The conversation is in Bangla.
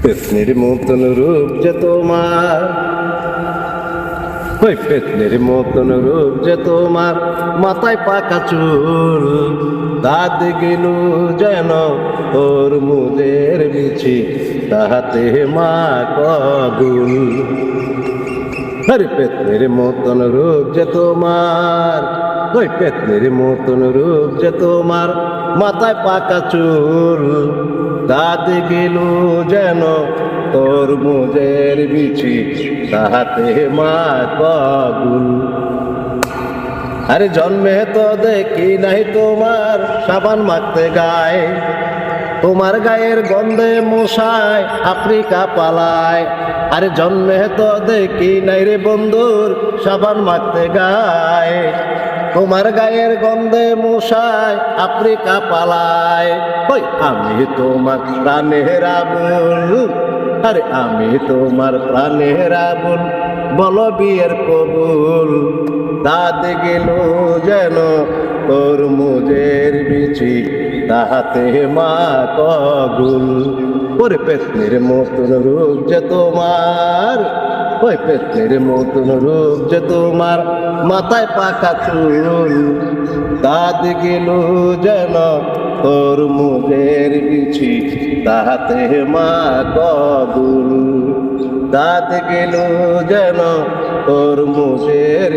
পেতনির মতন রূপ যে তোমার, ওই পেতনির মতন রূপ যে তোমার, মাথায় পাকা চুল, দাঁত গেল যেন ওর মুদের বিছি, তাহাতে মা কগুল। আরে পেতনির মতন রূপ যে তোমার, ওই পেতনির মতন রূপ যে তোমার, মাথায় পাকা চুল, দাঁত গেল যেন তোর মুজের বিছি, তাহাতে মা কগুল। আরে জন্মে তো দেখি নাই তোমার সাবান মাখতে গায়ে, তোমার গায়ের গন্ধে মশায় আফ্রিকা পালায়। আরে জন্মে তো দেখি নাই রে বন্ধুর সাবান মাখতে গায়ে, তোমার গায়ের গন্ধে মশায় আফ্রিকা পালায়। ওই আমি তোমার প্রাণের আবুল, আরে আমি তোমার প্রাণের আবুল, বলো বিয়ের কবুল, দাঁত গেল যেন তোর মুজের বিছি, তাহাতে মা কগুল। ওরে পেতনির মতন রূপ যে তোমার, ওই পেতনির মতন রূপ যে তোমার, মাথায় পাকা চুল, দাঁত গেল যেন তোর মুজের বিছি, তাহাতে মা কগুল। দাঁত গেল যেন তোর মুজের